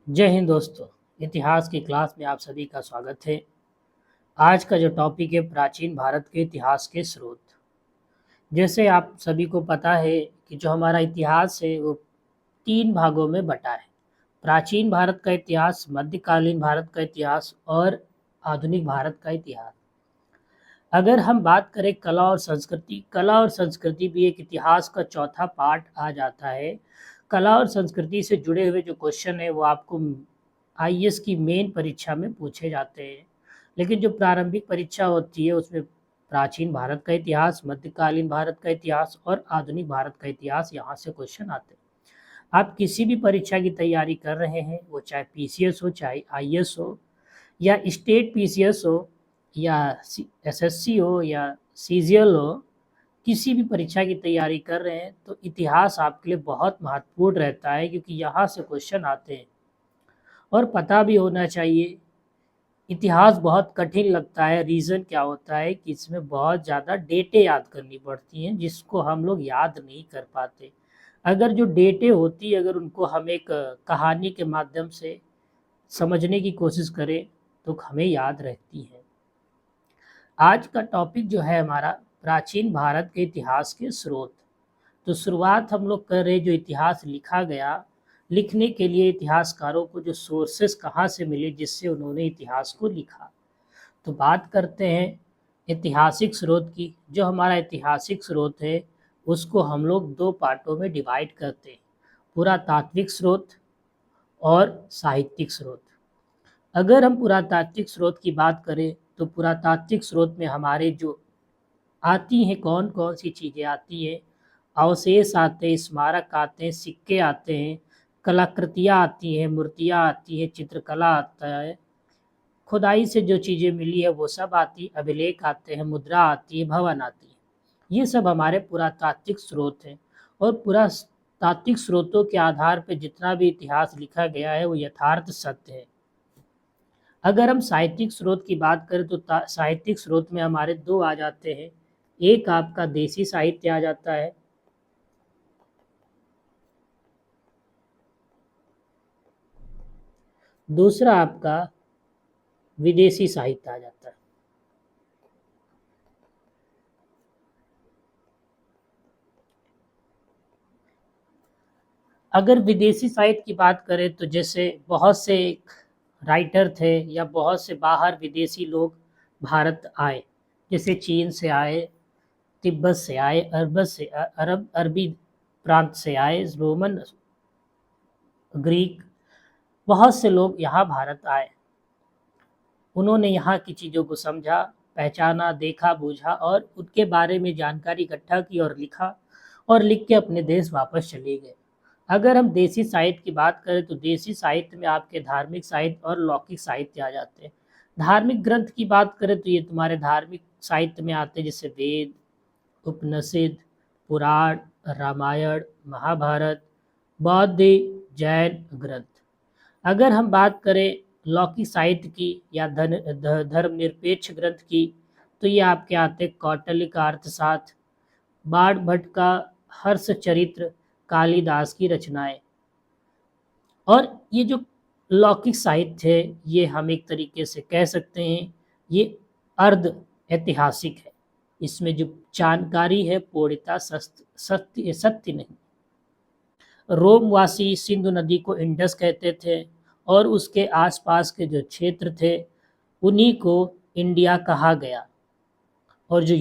जय हिंद दोस्तों। इतिहास की क्लास में आप सभी का स्वागत है। आज का जो टॉपिक है प्राचीन भारत के इतिहास के स्रोत। जैसे आप सभी को पता है कि जो हमारा इतिहास है वो 3 भागों में बँटा है। प्राचीन भारत का इतिहास, मध्यकालीन भारत का इतिहास और आधुनिक भारत का इतिहास। अगर हम बात करें कला और संस्कृति भी एक इतिहास का चौथा पार्ट आ जाता है। कला और संस्कृति से जुड़े हुए जो क्वेश्चन है वो आपको आईएएस की मेन परीक्षा में पूछे जाते हैं। लेकिन जो प्रारंभिक परीक्षा होती है उसमें प्राचीन भारत का इतिहास, मध्यकालीन भारत का इतिहास और आधुनिक भारत का इतिहास यहाँ से क्वेश्चन आते हैं। आप किसी भी परीक्षा की तैयारी कर रहे हैं, वो चाहे पीसीएस हो, चाहे आईएएस हो या स्टेट पीसीएस हो या एसएससी हो या सीजीएल हो, किसी भी परीक्षा की तैयारी कर रहे हैं तो इतिहास आपके लिए बहुत महत्वपूर्ण रहता है, क्योंकि यहाँ से क्वेश्चन आते हैं। और पता भी होना चाहिए, इतिहास बहुत कठिन लगता है। रीज़न क्या होता है कि इसमें बहुत ज़्यादा डेटें याद करनी पड़ती हैं, जिसको हम लोग याद नहीं कर पाते। अगर जो डेटें होती है, अगर उनको हम एक कहानी के माध्यम से समझने की कोशिश करें तो हमें याद रहती है। आज का टॉपिक जो है हमारा प्राचीन भारत के इतिहास के स्रोत। तो शुरुआत हम लोग कर रहे हैं, जो इतिहास लिखा गया, लिखने के लिए इतिहासकारों को जो सोर्सेस कहाँ से मिले जिससे उन्होंने इतिहास को लिखा। तो बात करते हैं ऐतिहासिक स्रोत की। जो हमारा ऐतिहासिक स्रोत है उसको हम लोग 2 पार्टों में डिवाइड करते हैं, पुरातात्विक स्रोत और साहित्यिक स्रोत। अगर हम पुरातात्विक स्रोत की बात करें तो पुरातात्विक स्रोत में हमारे जो आती हैं, कौन कौन सी चीज़ें आती हैं, अवशेष आते हैं, स्मारक आते हैं, सिक्के आते हैं, कलाकृतियाँ आती हैं, मूर्तियाँ आती हैं, चित्रकला आता है, खुदाई से जो चीज़ें मिली है वो सब आती, अभिलेख आते हैं, मुद्रा आती है, भवन आती है। ये सब हमारे पुरातात्विक स्रोत हैं। और पुरातात्विक स्रोतों के आधार पर जितना भी इतिहास लिखा गया है वो यथार्थ सत्य है। अगर हम साहित्यिक स्रोत की बात करें तो साहित्यिक स्रोत में हमारे 2 आ जाते हैं। एक आपका देसी साहित्य आ जाता है, दूसरा आपका विदेशी साहित्य आ जाता है। अगर विदेशी साहित्य की बात करें तो जैसे बहुत से राइटर थे या बहुत से बाहर विदेशी लोग भारत आए, जैसे चीन से आए, तिब्बत से आए, अरबी प्रांत से आए, रोमन, ग्रीक, बहुत से लोग यहाँ भारत आए। उन्होंने यहाँ की चीज़ों को समझा, पहचाना, देखा, बूझा और उनके बारे में जानकारी इकट्ठा की और लिखा, और लिख के अपने देश वापस चले गए। अगर हम देसी साहित्य की बात करें तो देसी साहित्य में आपके धार्मिक साहित्य और लौकिक साहित्य आ जाते हैं। धार्मिक ग्रंथ की बात करें तो ये तुम्हारे धार्मिक साहित्य में आते हैं, जैसे वेद, उपनिषद, पुराण, रामायण, महाभारत, बौद्ध, जैन ग्रंथ। अगर हम बात करें लौकिक साहित्य की या धर्मनिरपेक्ष ग्रंथ की, तो ये आपके आते हैं कौटिल्य का अर्थशास्त्र, बाण भट्ट का हर्ष चरित्र, कालिदास की रचनाएं। और ये जो लौकिक साहित्य है ये हम एक तरीके से कह सकते हैं ये अर्ध ऐतिहासिक है। इसमें जो जानकारी है पूर्णतः सत्य सत्य नहीं। रोमवासी सिंधु नदी को इंडस कहते थे और उसके आसपास के जो क्षेत्र थे उन्हीं को इंडिया कहा गया। और जो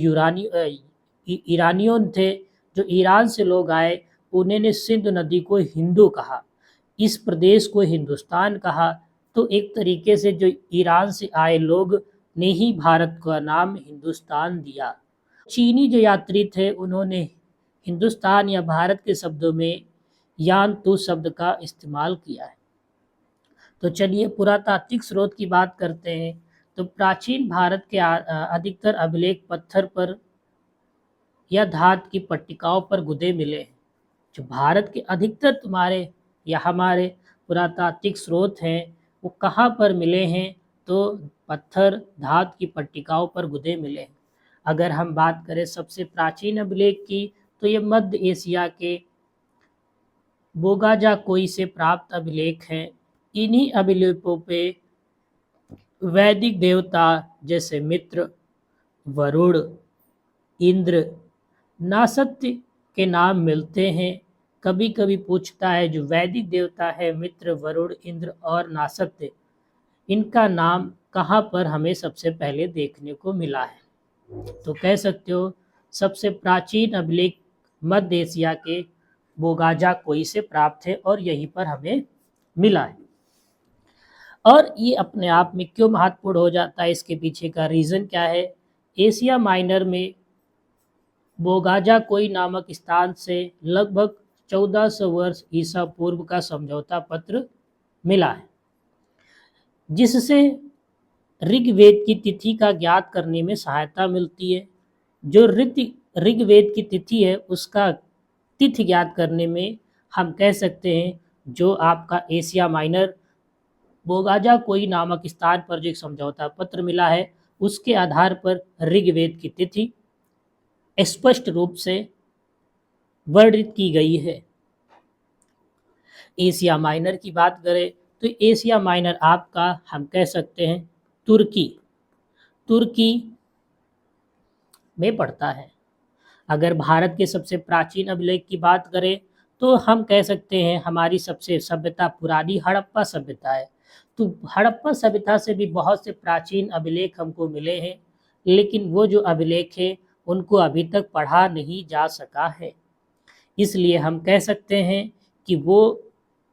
ईरानियों थे, जो ईरान से लोग आए, उन्होंने सिंधु नदी को हिंदू कहा, इस प्रदेश को हिंदुस्तान कहा। तो एक तरीके से जो ईरान से आए लोग ने ही भारत का नाम हिंदुस्तान दिया। चीनी जो यात्री थे उन्होंने हिंदुस्तान या भारत के शब्दों में यान तू शब्द का इस्तेमाल किया है। तो चलिए पुरातात्विक स्रोत की बात करते हैं। तो प्राचीन भारत के अधिकतर अभिलेख पत्थर पर या धातु की पट्टिकाओं पर गुदे मिले हैं। जो भारत के अधिकतर तुम्हारे या हमारे पुरातात्विक स्रोत हैं वो कहाँ पर मिले हैं, तो पत्थर, धातु की पट्टिकाओं पर गुदे मिले हैं। अगर हम बात करें सबसे प्राचीन अभिलेख की तो ये मध्य एशिया के बोगाजा कोई से प्राप्त अभिलेख हैं। इन्हीं अभिलेखों पे वैदिक देवता जैसे मित्र, वरुण, इंद्र, नासत्य के नाम मिलते हैं। कभी कभी पूछता है जो वैदिक देवता है मित्र, वरुण, इंद्र और नासत्य, इनका नाम कहाँ पर हमें सबसे पहले देखने को मिला है? तो कह सकते हो सबसे प्राचीन अभिलेख मध्य एशिया के बोगाजा कोई से प्राप्त है और यहीं पर हमें मिला है। और ये अपने आप में क्यों महत्वपूर्ण हो जाता है, इसके पीछे का रीज़न क्या है? एशिया माइनर में बोगाजा कोई नामक स्थान से लगभग 1400 वर्ष ईसा पूर्व का समझौता पत्र मिला है, जिससे ऋग्वेद की तिथि का ज्ञात करने में सहायता मिलती है। जो ऋग्वेद की तिथि है उसका तिथि ज्ञात करने में हम कह सकते हैं जो आपका एशिया माइनर बोगाजा कोई नामक स्थान पर जो एक समझौता पत्र मिला है उसके आधार पर ऋग्वेद की तिथि स्पष्ट रूप से वर्णित की गई है। एशिया माइनर की बात करें तो एशिया माइनर आपका हम कह सकते हैं तुर्की तुर्की में पड़ता है। अगर भारत के सबसे प्राचीन अभिलेख की बात करें तो हम कह सकते हैं हमारी सबसे सभ्यता पुरानी हड़प्पा सभ्यता है। तो हड़प्पा सभ्यता से भी बहुत से प्राचीन अभिलेख हमको मिले हैं, लेकिन वो जो अभिलेख है उनको अभी तक पढ़ा नहीं जा सका है। इसलिए हम कह सकते हैं कि वो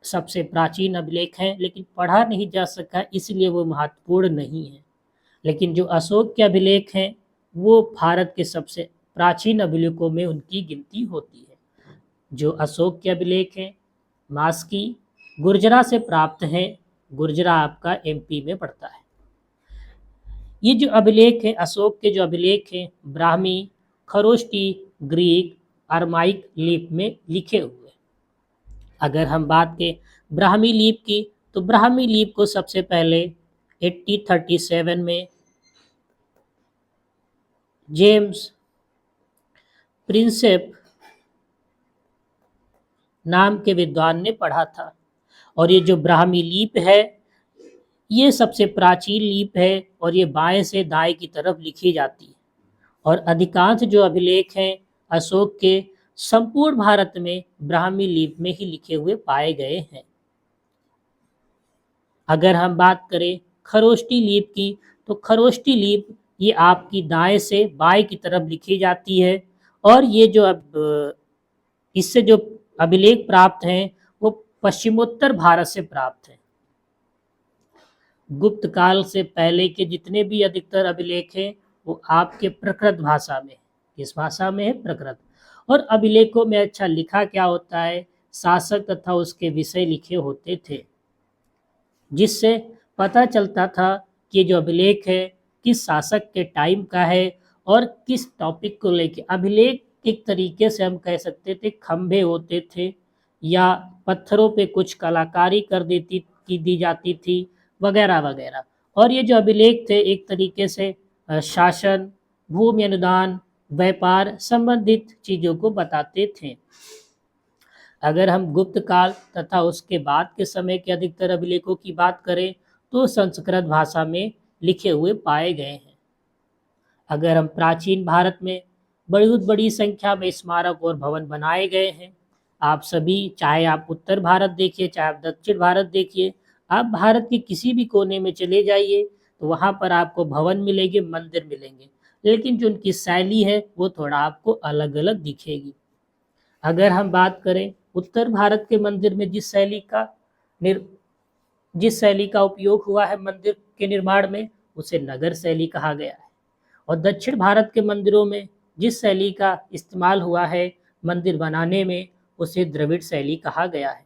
सबसे प्राचीन अभिलेख हैं, लेकिन पढ़ा नहीं जा सका इसलिए वो महत्वपूर्ण नहीं है। लेकिन जो अशोक के अभिलेख हैं वो भारत के सबसे प्राचीन अभिलेखों में उनकी गिनती होती है। जो अशोक के अभिलेख हैं मास्की गुर्जरा से प्राप्त हैं। गुर्जरा आपका एमपी में पड़ता है। ये जो अभिलेख हैं अशोक के जो अभिलेख हैं ब्राह्मी, खरोष्टी, ग्रीक, अरमाइक लिपि में लिखे हुए। अगर हम बात करें ब्राह्मी लिपि की तो ब्राह्मी लिपि को सबसे पहले 1837 में जेम्स प्रिंसेप नाम के विद्वान ने पढ़ा था। और ये जो ब्राह्मी लिपि है ये सबसे प्राचीन लिपि है और ये बाएं से दाएं की तरफ लिखी जाती है। और अधिकांश जो अभिलेख हैं अशोक के संपूर्ण भारत में ब्राह्मी लिपि में ही लिखे हुए पाए गए हैं। अगर हम बात करें खरोष्टी लिपि की तो खरोष्टी लिपि ये आपकी दाएं से बाएं की तरफ लिखी जाती है। और ये जो इससे जो अभिलेख प्राप्त हैं वो पश्चिमोत्तर भारत से प्राप्त हैं। गुप्त काल से पहले के जितने भी अधिकतर अभिलेख हैं वो आपके प्राकृत भाषा में, किस भाषा में है? प्राकृत। और अभिलेखों में अच्छा लिखा क्या होता है? शासक तथा उसके विषय लिखे होते थे, जिससे पता चलता था कि जो अभिलेख है किस शासक के टाइम का है और किस टॉपिक को लेके। अभिलेख एक तरीके से हम कह सकते थे खंभे होते थे या पत्थरों पे कुछ कलाकारी कर दी जाती थी वगैरह वगैरह। और ये जो अभिलेख थे एक तरीके से शासन, भूमि अनुदान, व्यापार संबंधित चीज़ों को बताते थे। अगर हम गुप्त काल तथा उसके बाद के समय के अधिकतर अभिलेखों की बात करें तो संस्कृत भाषा में लिखे हुए पाए गए हैं। अगर हम प्राचीन भारत में बहुत बड़ी संख्या में स्मारक और भवन बनाए गए हैं। आप सभी, चाहे आप उत्तर भारत देखिए चाहे आप दक्षिण भारत देखिए, आप भारत के किसी भी कोने में चले जाइए तो वहाँ पर आपको भवन मिलेंगे, मंदिर मिलेंगे, लेकिन जो उनकी शैली है वो थोड़ा आपको अलग अलग दिखेगी। अगर हम बात करें उत्तर भारत के मंदिर में जिस शैली का उपयोग हुआ है मंदिर के निर्माण में उसे नगर शैली कहा गया है। और दक्षिण भारत के मंदिरों में जिस शैली का इस्तेमाल हुआ है मंदिर बनाने में उसे द्रविड़ शैली कहा गया है।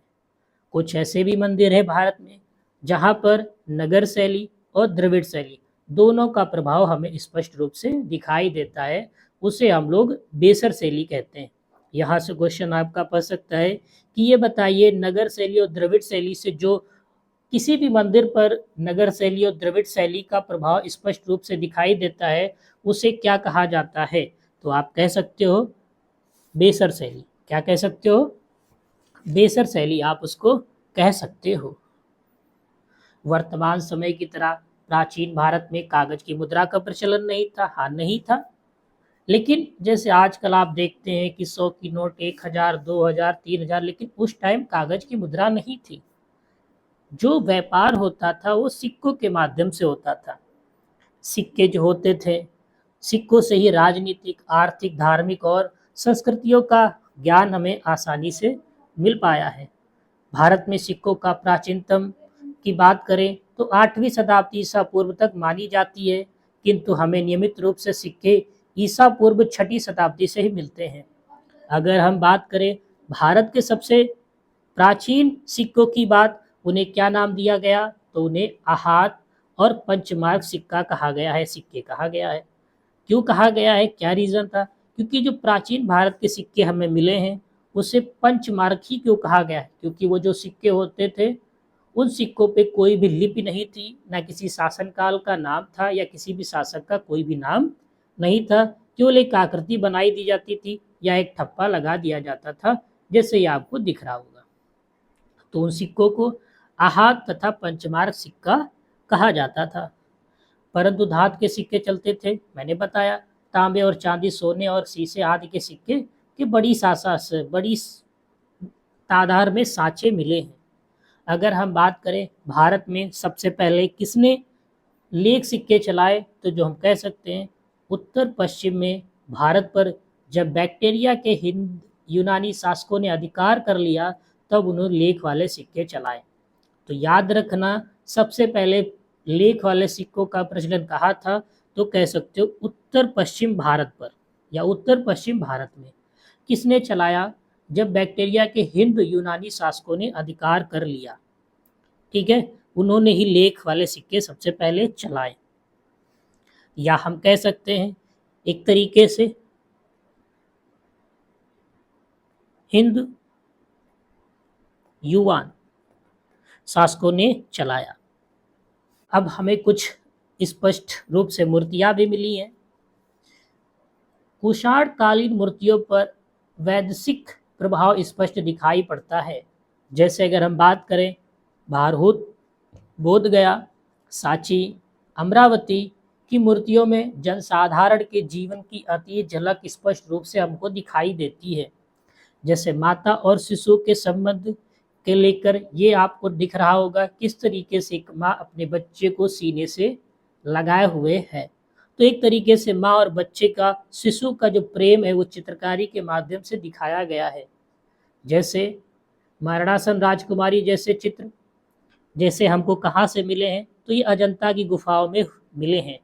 कुछ ऐसे भी मंदिर है भारत में जहाँ पर नगर शैली और द्रविड़ शैली दोनों का प्रभाव हमें स्पष्ट रूप से दिखाई देता है, उसे हम लोग बेसर शैली कहते हैं। यहाँ से क्वेश्चन आपका पढ़ सकता है कि ये बताइए नगर शैली और द्रविड़ शैली से जो किसी भी मंदिर पर नगर शैली और द्रविड़ शैली का प्रभाव स्पष्ट रूप से दिखाई देता है उसे क्या कहा जाता है? तो आप कह सकते हो बेसर शैली। क्या कह सकते हो? बेसर शैली आप उसको कह सकते हो। वर्तमान समय की तरह प्राचीन भारत में कागज की मुद्रा का प्रचलन नहीं था, हाँ नहीं था। लेकिन जैसे आजकल आप देखते हैं कि 100 की नोट 1000, 2000, 3000, लेकिन उस टाइम कागज की मुद्रा नहीं थी। जो व्यापार होता था वो सिक्कों के माध्यम से होता था। सिक्के जो होते थे, सिक्कों से ही राजनीतिक, आर्थिक, धार्मिक और संस्कृतियों का ज्ञान हमें आसानी से मिल पाया है। भारत में सिक्कों का प्राचीनतम की बात करें तो 8वीं शताब्दी ईसा पूर्व तक मानी जाती है, किंतु हमें नियमित रूप से सिक्के ईसा पूर्व 6वीं शताब्दी से ही मिलते हैं। अगर हम बात करें भारत के सबसे प्राचीन सिक्कों की बात, उन्हें क्या नाम दिया गया, तो उन्हें आहत और पंचमार्क सिक्का कहा गया है, सिक्के कहा गया है। क्यों कहा गया है, क्या रीज़न था? क्योंकि जो प्राचीन भारत के सिक्के हमें मिले हैं उसे पंचमार्क ही क्यों कहा गया है, क्योंकि वो जो सिक्के होते थे उन सिक्कों पे कोई भी लिपि नहीं थी, ना किसी शासनकाल का नाम था या किसी भी शासक का कोई भी नाम नहीं था। केवल एक आकृति बनाई दी जाती थी या एक ठप्पा लगा दिया जाता था, जैसे ये आपको दिख रहा होगा। तो उन सिक्कों को आहत तथा पंचमार्क सिक्का कहा जाता था। परंतु धातु के सिक्के चलते थे, मैंने बताया। तांबे और चांदी, सोने और शीशे आदि के सिक्के की बड़ी तादाद में साँचे मिले हैं। अगर हम बात करें भारत में सबसे पहले किसने लेख सिक्के चलाए, तो जो हम कह सकते हैं उत्तर पश्चिम में भारत पर जब बैक्टीरिया के हिंद यूनानी शासकों ने अधिकार कर लिया, तब उन्होंने लेख वाले सिक्के चलाए। तो याद रखना, सबसे पहले लेख वाले सिक्कों का प्रचलन कहाँ था, तो कह सकते हो उत्तर पश्चिम भारत पर या उत्तर पश्चिम भारत में। किसने चलाया? जब बैक्टीरिया के हिंद यूनानी शासकों ने अधिकार कर लिया, ठीक है, उन्होंने ही लेख वाले सिक्के सबसे पहले चलाए। या हम कह सकते हैं एक तरीके से हिंद युवान शासकों ने चलाया। अब हमें कुछ स्पष्ट रूप से मूर्तियां भी मिली हैं। कुषाण कालीन मूर्तियों पर वैदिक प्रभाव स्पष्ट दिखाई पड़ता है। जैसे अगर हम बात करें भारहूत, बोधगया, सांची, अमरावती की मूर्तियों में जनसाधारण के जीवन की अति झलक स्पष्ट रूप से हमको दिखाई देती है। जैसे माता और शिशु के संबंध के लेकर ये आपको दिख रहा होगा किस तरीके से एक माँ अपने बच्चे को सीने से लगाए हुए है। तो एक तरीके से माँ और बच्चे का, शिशु का जो प्रेम है वो चित्रकारी के माध्यम से दिखाया गया है। जैसे मरणासन राजकुमारी जैसे चित्र, जैसे हमको कहाँ से मिले हैं, तो ये अजंता की गुफाओं में मिले हैं।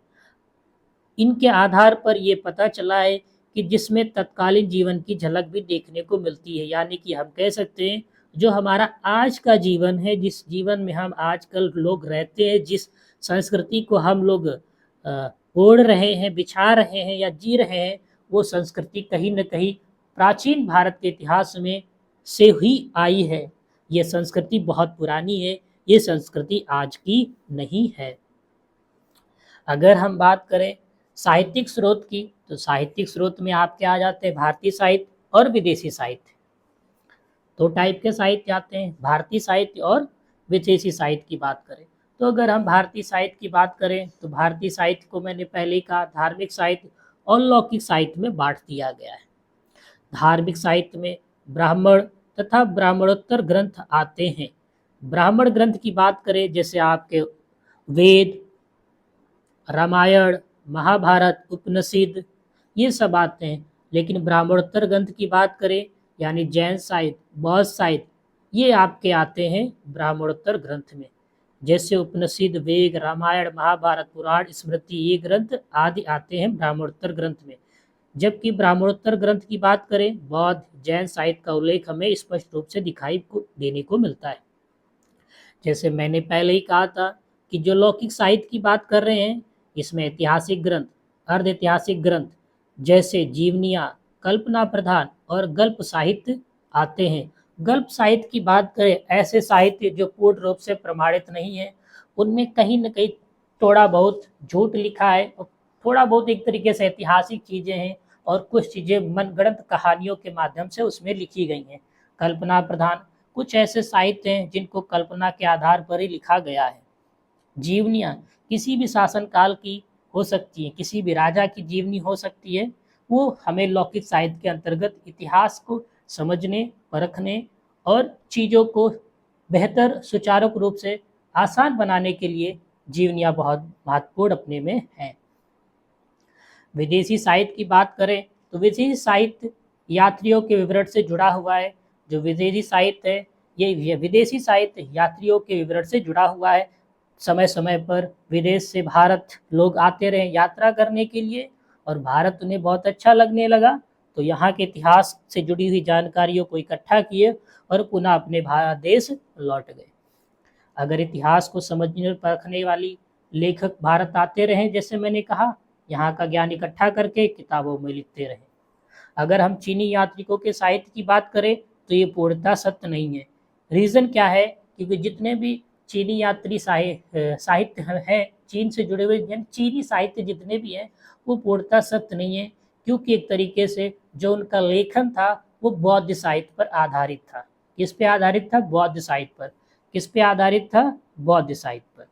इनके आधार पर ये पता चला है कि जिसमें तत्कालीन जीवन की झलक भी देखने को मिलती है। यानी कि हम कह सकते हैं जो हमारा आज का जीवन है, जिस जीवन में हम आजकल लोग रहते हैं, जिस संस्कृति को हम लोग ओढ़ रहे हैं, बिछा रहे हैं या जी रहे हैं, वो संस्कृति कहीं न कहीं प्राचीन भारत के इतिहास में से ही आई है। ये संस्कृति बहुत पुरानी है, ये संस्कृति आज की नहीं है। अगर हम बात करें साहित्यिक स्रोत की, तो साहित्यिक स्रोत में आपके आ जाते हैं भारतीय साहित्य और विदेशी साहित्य। दो टाइप के साहित्य आते हैं, भारतीय साहित्य और विदेशी साहित्य की बात करें। तो अगर हम भारतीय साहित्य की बात करें तो भारतीय साहित्य को मैंने पहले ही कहा धार्मिक साहित्य और लौकिक साहित्य में बांट दिया गया है। धार्मिक साहित्य में ब्राह्मण तथा ब्राह्मणोत्तर ग्रंथ आते हैं। ब्राह्मण ग्रंथ की बात करें जैसे आपके वेद, रामायण, महाभारत, उपनिषद, ये सब आते हैं। लेकिन ब्राह्मणोत्तर ग्रंथ की बात करें यानी जैन साहित्य, बौद्ध साहित्य, ये आपके आते हैं ब्राह्मणोत्तर ग्रंथ में। जैसे उपनिषद, वेद, रामायण, महाभारत, पुराण, स्मृति, ये ग्रंथ आदि आते हैं ब्राह्मणोत्तर ग्रंथ में। जबकि ब्राह्मणोत्तर ग्रंथ की बात करें, बौद्ध, जैन साहित्य का उल्लेख हमें स्पष्ट रूप से दिखाई देने को मिलता है। जैसे मैंने पहले ही कहा था कि जो लौकिक साहित्य की बात कर रहे हैं, इसमें ऐतिहासिक ग्रंथ, अर्ध ऐतिहासिक ग्रंथ जैसे जीवनियाँ, कल्पना प्रधान और गल्प साहित्य आते हैं। गल्प साहित्य की बात करें, ऐसे साहित्य जो पूर्ण रूप से प्रमाणित नहीं है, उनमें कहीं न कहीं थोड़ा बहुत झूठ लिखा है और थोड़ा बहुत एक तरीके से ऐतिहासिक चीज़ें हैं और कुछ चीज़ें मनगढ़ंत कहानियों के माध्यम से उसमें लिखी गई हैं। कल्पना प्रधान कुछ ऐसे साहित्य हैं जिनको कल्पना के आधार पर ही लिखा गया है। जीवनियाँ किसी भी शासन काल की हो सकती हैं, किसी भी राजा की जीवनी हो सकती है, वो हमें लौकिक साहित्य के अंतर्गत इतिहास को समझने, परखने और चीज़ों को बेहतर सुचारू रूप से आसान बनाने के लिए जीवनियाँ बहुत महत्वपूर्ण अपने में हैं। विदेशी साहित्य की बात करें तो विदेशी साहित्य यात्रियों के विवरण से जुड़ा हुआ है। जो विदेशी साहित्य है, ये विदेशी साहित्य यात्रियों के विवरण से जुड़ा हुआ है। समय समय पर विदेश से भारत लोग आते रहे यात्रा करने के लिए, और भारत उन्हें बहुत अच्छा लगने लगा, तो यहाँ के इतिहास से जुड़ी हुई जानकारियों को इकट्ठा किए और पुनः अपने भारत देश लौट गए। अगर इतिहास को समझने और परखने वाली लेखक भारत आते रहे, जैसे मैंने कहा, यहाँ का ज्ञान इकट्ठा करके किताबों में लिखते रहे। अगर हम चीनी यात्रिकों के साहित्य की बात करें तो ये पूर्णतः सत्य नहीं है। रीज़न क्या है? क्योंकि जितने भी चीनी यात्री साहित्य हैं, चीन से जुड़े हुए यानी चीनी साहित्य जितने भी हैं, वो पूर्णतः सत्य नहीं है, क्योंकि एक तरीके से जो उनका लेखन था वो बौद्ध साहित्य पर आधारित था। किस पे आधारित था? बौद्ध साहित्य पर। किस पे आधारित था? बौद्ध साहित्य पर।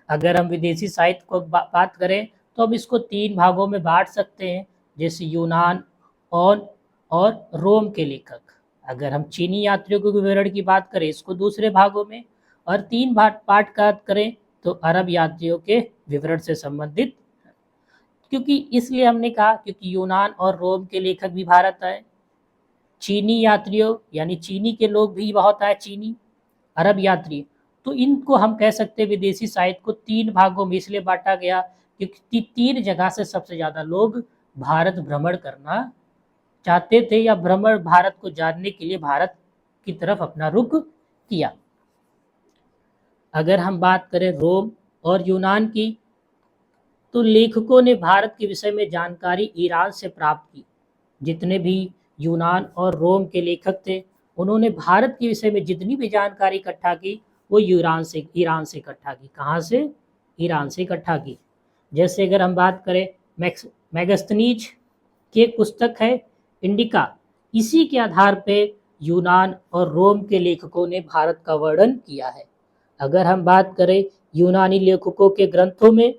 अगर हम विदेशी साहित्य को बात करें तो हम इसको 3 भागों में बांट सकते हैं, जैसे यूनान और रोम के लेखक। अगर हम चीनी यात्रियों के विवरण की बात करें इसको दूसरे भागों में, और 3 पार्ट का करें तो अरब यात्रियों के विवरण से संबंधित। क्योंकि इसलिए हमने कहा क्योंकि यूनान और रोम के लेखक भी भारत आए, चीनी यात्रियों यानी चीनी के लोग भी बहुत आए, चीनी अरब यात्री, तो इनको हम कह सकते हैं विदेशी साहित्य को 3 भागों में इसलिए बांटा गया क्योंकि 3 जगह से सबसे ज़्यादा लोग भारत भ्रमण करना चाहते थे, या भ्रमण भारत को जानने के लिए भारत की तरफ अपना रुख किया। अगर हम बात करें रोम और यूनान की, तो लेखकों ने भारत के विषय में जानकारी ईरान से प्राप्त की। जितने भी यूनान और रोम के लेखक थे, उन्होंने भारत के विषय में जितनी भी जानकारी इकट्ठा की वो ईरान से इकट्ठा की। कहाँ से? ईरान से इकट्ठा की। जैसे अगर हम बात करें मैगस्थनीज की एक पुस्तक है इंडिका, इसी के आधार पे यूनान और रोम के लेखकों ने भारत का वर्णन किया है। अगर हम बात करें यूनानी लेखकों के ग्रंथों में,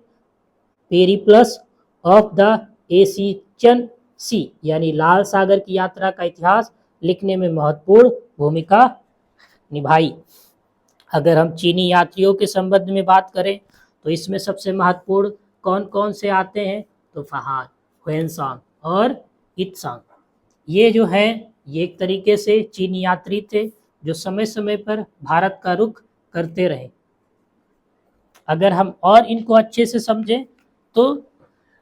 पेरिप्लस ऑफ द एशियन सी यानी लाल सागर की यात्रा का इतिहास लिखने में महत्वपूर्ण भूमिका निभाई। अगर हम चीनी यात्रियों के संबंध में बात करें तो इसमें सबसे महत्वपूर्ण कौन कौन से आते हैं? तो फहान, हुएनसांग और इत्सांग। ये जो है ये एक तरीके से चीनी यात्री थे जो समय समय पर भारत का रुख करते रहे। अगर हम और इनको अच्छे से समझें तो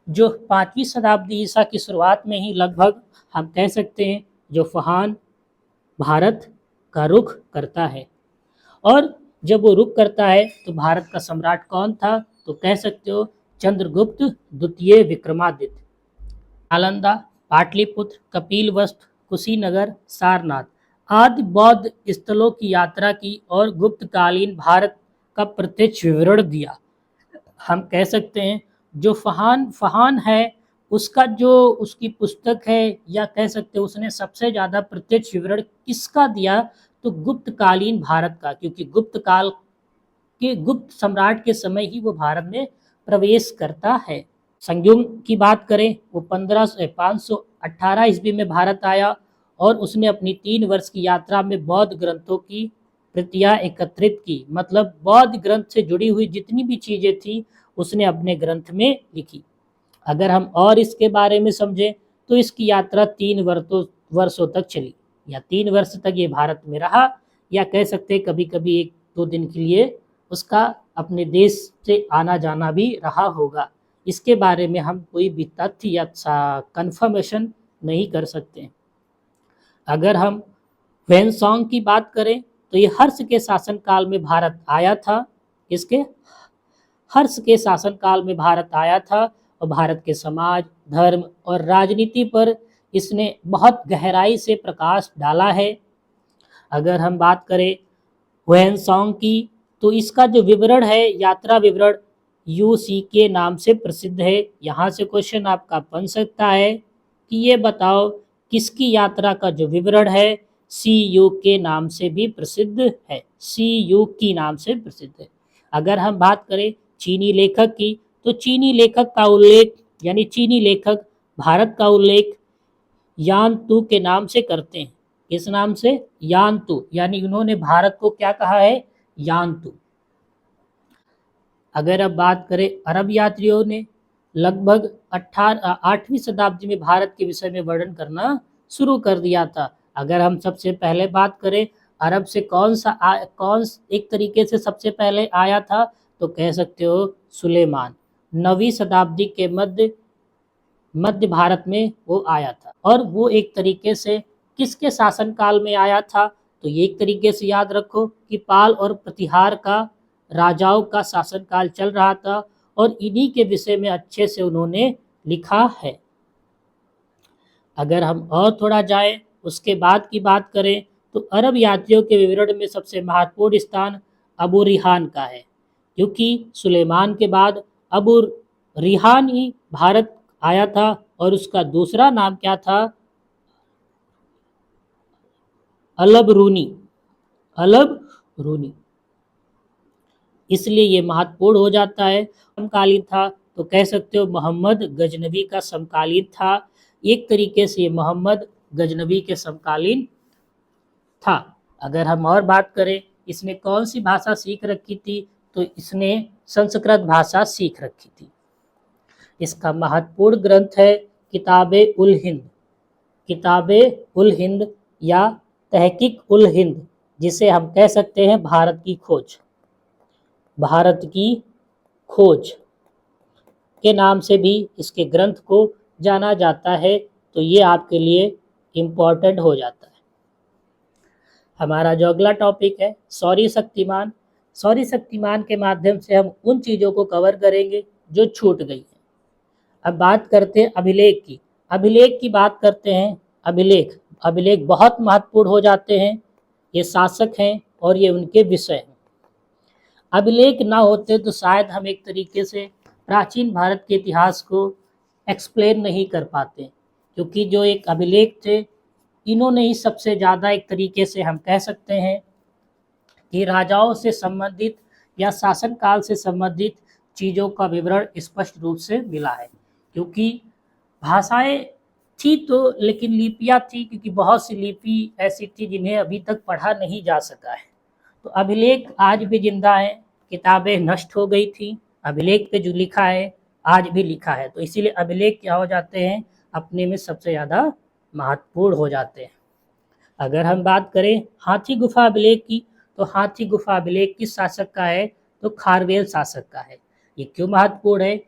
जो 5वीं शताब्दी ईसा की शुरुआत में ही लगभग हम कह सकते हैं जो फहान भारत का रुख करता है। और जब वो रुख करता है तो भारत का सम्राट कौन था? तो कह सकते हो चंद्रगुप्त द्वितीय विक्रमादित्य। नालंदा, पाटलिपुत्र, कपिलवस्तु, कुशीनगर, सारनाथ आदि बौद्ध स्थलों की यात्रा की और गुप्तकालीन भारत का प्रत्यक्ष विवरण दिया। हम कह सकते हैं जो फहान है उसका जो उसकी पुस्तक है, या कह सकते हैं उसने सबसे ज़्यादा प्रत्यक्ष विवरण किसका दिया? तो गुप्तकालीन भारत का, क्योंकि गुप्त काल के गुप्त सम्राट के समय ही वो भारत में प्रवेश करता है। संग्युम की बात करें वो 518 ईस्वी में भारत आया और उसने अपनी 3 वर्ष की यात्रा में बौद्ध ग्रंथों की प्रतियां एकत्रित की। मतलब बौद्ध ग्रंथ से जुड़ी हुई जितनी भी चीज़ें थी उसने अपने ग्रंथ में लिखी। अगर हम और इसके बारे में समझें तो इसकी यात्रा 3 वर्षों तक चली, या 3 वर्ष तक ये भारत में रहा, या कह सकते हैं कभी कभी 1-2 दिन के लिए उसका अपने देश से आना जाना भी रहा होगा। इसके बारे में हम कोई भी तथ्य या कंफर्मेशन नहीं कर सकते। अगर हम वेनसोंग की बात करें तो ये हर्ष के शासनकाल में भारत आया था। इसके हर्ष के शासनकाल में भारत आया था और भारत के समाज, धर्म और राजनीति पर इसने बहुत गहराई से प्रकाश डाला है। अगर हम बात करें वेनसोंग की तो इसका जो विवरण है, यात्रा विवरण, यूसी के नाम से प्रसिद्ध है। यहाँ से क्वेश्चन आपका बन सकता है कि ये बताओ किसकी यात्रा का जो विवरण है सी यू के नाम से भी प्रसिद्ध है। सी यू की नाम से प्रसिद्ध है। अगर हम बात करें चीनी लेखक की, तो चीनी लेखक का उल्लेख यानी चीनी लेखक भारत का उल्लेख यान तू के नाम से करते हैं। किस नाम से? यान तू, यानी उन्होंने भारत को क्या कहा है? यान तू। अगर अब बात करें अरब यात्रियों ने लगभग 8वीं शताब्दी में भारत के विषय में वर्णन करना शुरू कर दिया था। अगर हम सबसे पहले बात करें अरब से कौन एक तरीके से सबसे पहले आया था, तो कह सकते हो सुलेमान। 9वीं शताब्दी के मध्य भारत में वो आया था। और वो एक तरीके से किसके शासनकाल में आया था? तो ये एक तरीके से याद रखो कि पाल और प्रतिहार का राजाओं का शासनकाल चल रहा था और इन्हीं के विषय में अच्छे से उन्होंने लिखा है। अगर हम और थोड़ा जाएं, उसके बाद की बात करें, तो अरब यात्रियों के विवरण में सबसे महत्वपूर्ण स्थान अबू रिहान का है, क्योंकि सुलेमान के बाद अबू रिहान ही भारत आया था और उसका दूसरा नाम क्या था? अलब रूनी। अलब रूनी, इसलिए ये महत्वपूर्ण हो जाता है। समकालीन था तो कह सकते हो मोहम्मद गजनबी का समकालीन था। एक तरीके से ये मोहम्मद गजनबी के समकालीन था। अगर हम और बात करें इसने कौन सी भाषा सीख रखी थी, तो इसने संस्कृत भाषा सीख रखी थी। इसका महत्वपूर्ण ग्रंथ है किताबे उल हिंद। किताबे उल हिंद या तहकीक उल हिंद, जिसे हम कह सकते हैं भारत की खोज। भारत की खोज के नाम से भी इसके ग्रंथ को जाना जाता है। तो ये आपके लिए इम्पोर्टेंट हो जाता है। हमारा जो अगला टॉपिक है सौरी शक्तिमान। सौरी शक्तिमान के माध्यम से हम उन चीज़ों को कवर करेंगे जो छूट गई हैं। अब बात करते हैं अभिलेख की। अभिलेख की बात करते हैं। अभिलेख अभिलेख बहुत महत्वपूर्ण हो जाते हैं। ये शासक हैं और ये उनके विषय हैं। अभिलेख ना होते तो शायद हम एक तरीके से प्राचीन भारत के इतिहास को एक्सप्लेन नहीं कर पाते, क्योंकि जो एक अभिलेख थे इन्होंने ही सबसे ज़्यादा एक तरीके से हम कह सकते हैं कि राजाओं से संबंधित या शासनकाल से संबंधित चीज़ों का विवरण स्पष्ट रूप से मिला है। क्योंकि भाषाएं थी तो, लेकिन लिपियाँ थी, क्योंकि बहुत सी लिपि ऐसी थी जिन्हें अभी तक पढ़ा नहीं जा सका है। तो अभिलेख आज भी जिंदा है। किताबें नष्ट हो गई थी, अभिलेख पे जो लिखा है आज भी लिखा है। तो इसीलिए अभिलेख क्या हो जाते हैं, अपने में सबसे ज़्यादा महत्वपूर्ण हो जाते हैं। अगर हम बात करें हाथी गुफा अभिलेख की, तो हाथी गुफा अभिलेख किस शासक का है? तो खारवेल शासक का है। ये क्यों महत्वपूर्ण है?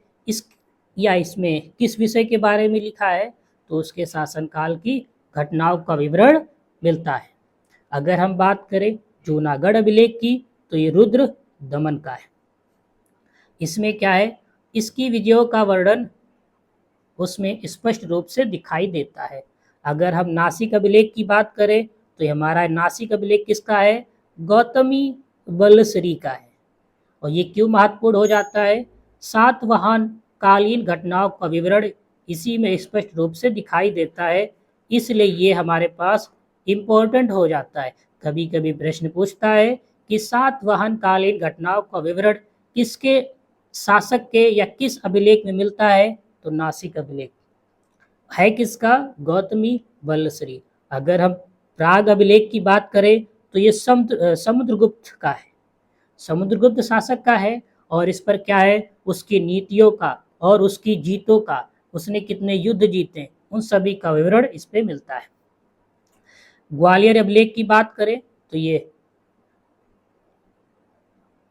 इसमें किस विषय के बारे में लिखा है? तो उसके शासनकाल की घटनाओं का विवरण मिलता है। अगर हम बात करें जूनागढ़ अभिलेख की, तो ये रुद्र दमन का है। इसमें क्या है, इसकी विजयों का वर्णन उसमें स्पष्ट रूप से दिखाई देता है। अगर हम नासिक अभिलेख की बात करें, तो ये हमारा नासिक अभिलेख किसका है? गौतमी बलश्री का है। और ये क्यों महत्वपूर्ण हो जाता है? सातवाहन कालीन घटनाओं का विवरण इसी में स्पष्ट रूप से दिखाई देता है, इसलिए ये हमारे पास इम्पोर्टेंट हो जाता है। कभी कभी प्रश्न पूछता है कि सातवाहन कालीन घटनाओं का विवरण किसके शासक के या किस अभिलेख में मिलता है? तो नासिक अभिलेख है किसका? गौतमी बलश्री। अगर हम प्राग अभिलेख की बात करें, तो ये समुद्रगुप्त का है। समुद्रगुप्त शासक का है और इस पर क्या है, उसकी नीतियों का और उसकी जीतों का, उसने कितने युद्ध जीते, उन सभी का विवरण इस पे मिलता है। ग्वालियर अभिलेख की बात करें, तो ये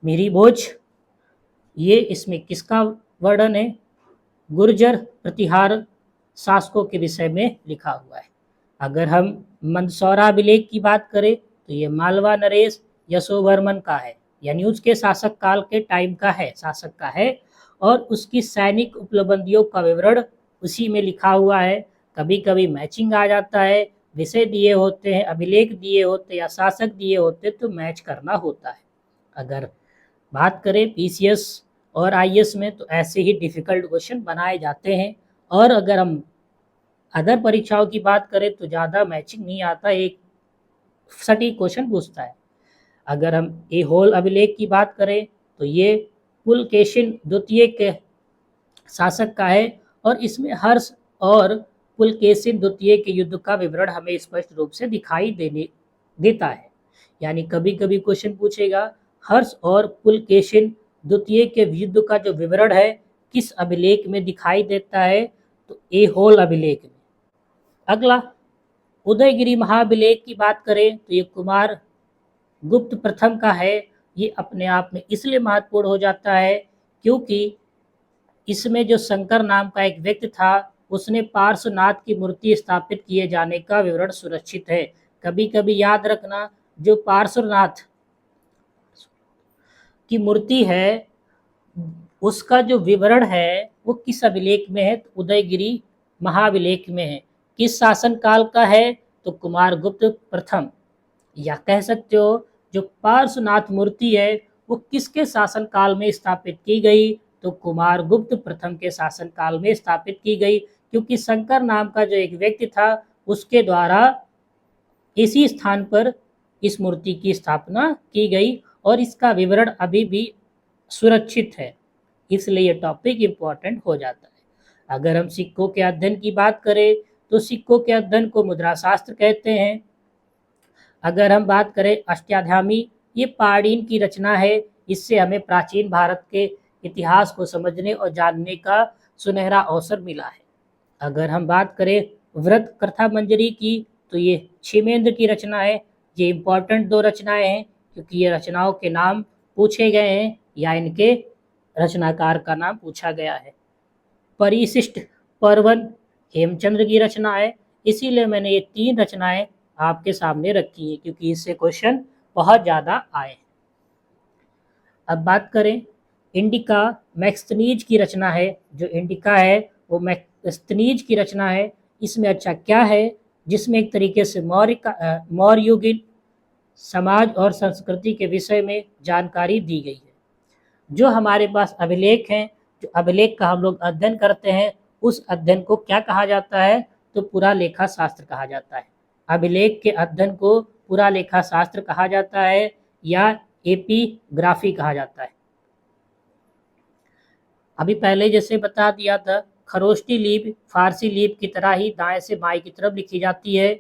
मेरी भोज, ये इसमें किसका वर्णन है? गुर्जर प्रतिहार शासकों के विषय में लिखा हुआ है। अगर हम मंदसौरा अभिलेख की बात करें, तो ये मालवा नरेश यशोवर्मन का है, यानी उसके शासक काल के टाइम का है, शासक का है। और उसकी सैनिक उपलब्धियों का विवरण उसी में लिखा हुआ है। कभी कभी मैचिंग आ जाता है, विषय दिए होते हैं, अभिलेख दिए होते या शासक दिए होते, तो मैच करना होता है। अगर बात करें पीसीएस और आईएएस में, तो ऐसे ही डिफ़िकल्ट क्वेश्चन बनाए जाते हैं। और अगर हम अदर परीक्षाओं की बात करें तो ज़्यादा मैचिंग नहीं आता, एक सटीक क्वेश्चन पूछता है। अगर हम ए होल अभिलेख की बात करें, तो ये पुलकेशिन द्वितीय के शासक का है और इसमें हर्ष और पुलकेशिन द्वितीय के युद्ध का विवरण हमें स्पष्ट रूप से दिखाई देता है। यानी कभी कभी क्वेश्चन पूछेगा हर्ष और पुलकेशिन द्वितीय के युद्ध का जो विवरण है किस अभिलेख में दिखाई देता है, तो ऐहोल अभिलेख में। अगला उदयगिरि महाभिलेख की बात करें तो ये कुमार गुप्त प्रथम का है। ये अपने आप में इसलिए महत्वपूर्ण हो जाता है क्योंकि इसमें जो शंकर नाम का एक व्यक्ति था उसने पार्श्वनाथ की मूर्ति स्थापित किए जाने का विवरण सुरक्षित है। कभी कभी याद रखना जो पार्श्वनाथ की मूर्ति है उसका जो विवरण है वो किस अभिलेख में है, तो उदयगिरि महाभिलेख में है। किस शासन काल का है, तो कुमार गुप्त प्रथम। या कह सकते हो जो पार्श्वनाथ मूर्ति है वो किसके शासन काल में स्थापित की गई, तो कुमार गुप्त प्रथम के शासन काल में स्थापित की गई, क्योंकि शंकर नाम का जो एक व्यक्ति था उसके द्वारा इसी स्थान पर इस मूर्ति की स्थापना की गई और इसका विवरण अभी भी सुरक्षित है, इसलिए ये टॉपिक इम्पोर्टेंट हो जाता है। अगर हम सिक्कों के अध्ययन की बात करें तो सिक्कों के अध्ययन को मुद्रा शास्त्र कहते हैं। अगर हम बात करें अष्टाध्यायी, ये पाणिनि की रचना है। इससे हमें प्राचीन भारत के इतिहास को समझने और जानने का सुनहरा अवसर मिला है। अगर हम बात करें व्रत कथा मंजरी की तो ये क्षेमेंद्र की रचना है। ये इम्पोर्टेंट 2 रचनाएं हैं क्योंकि ये रचनाओं के नाम पूछे गए हैं या इनके रचनाकार का नाम पूछा गया है। परिशिष्ट पर्वन हेमचंद्र की रचना है, इसीलिए मैंने ये 3 रचनाएं आपके सामने रखी है क्योंकि इससे क्वेश्चन बहुत ज़्यादा आए हैं। अब बात करें इंडिका मैक्सनीज की रचना है। जो इंडिका है वो मैक्सनीज की रचना है। इसमें अच्छा क्या है, जिसमें एक तरीके से मौर्य युगीन समाज और संस्कृति के विषय में जानकारी दी गई है। जो हमारे पास अभिलेख हैं, जो अभिलेख का हम लोग अध्ययन करते हैं उस अध्ययन को क्या कहा जाता है, तो पुरालेखा शास्त्र कहा जाता है। अभिलेख के अध्ययन को पुरालेखा शास्त्र कहा जाता है या एपिग्राफी कहा जाता है। अभी पहले जैसे बता दिया था खरोष्टी लिपि फारसी लिपि की तरह ही दाएं से बाएं की तरफ लिखी जाती है।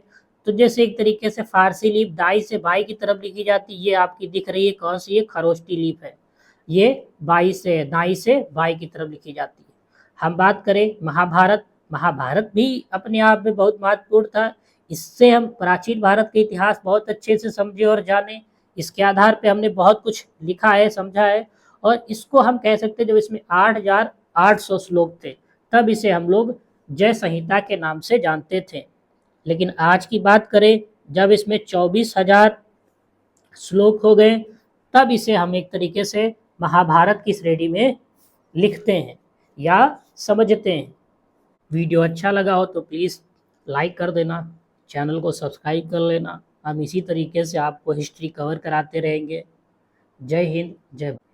तो जैसे एक तरीके से फारसी लिपि दाएं से बाएं की तरफ लिखी जाती है, ये आपकी दिख रही है कौन सी, ये खरोष्टी लिपि है। ये दाएं से बाएं की तरफ लिखी जाती है। हम बात करें महाभारत भी अपने आप में बहुत महत्वपूर्ण था। इससे हम प्राचीन भारत के इतिहास बहुत अच्छे से समझे और जाने। इसके आधार पे हमने बहुत कुछ लिखा है, समझा है, और इसको हम कह सकते हैं जब इसमें 8,800 श्लोक थे तब इसे हम लोग जय संहिता के नाम से जानते थे। लेकिन आज की बात करें जब इसमें 24,000 श्लोक हो गए तब इसे हम एक तरीके से महाभारत की श्रेणी में लिखते हैं या समझते हैं। वीडियो अच्छा लगा हो तो प्लीज़ लाइक कर देना, चैनल को सब्सक्राइब कर लेना। हम इसी तरीके से आपको हिस्ट्री कवर कराते रहेंगे। जय हिंद, जय भारत।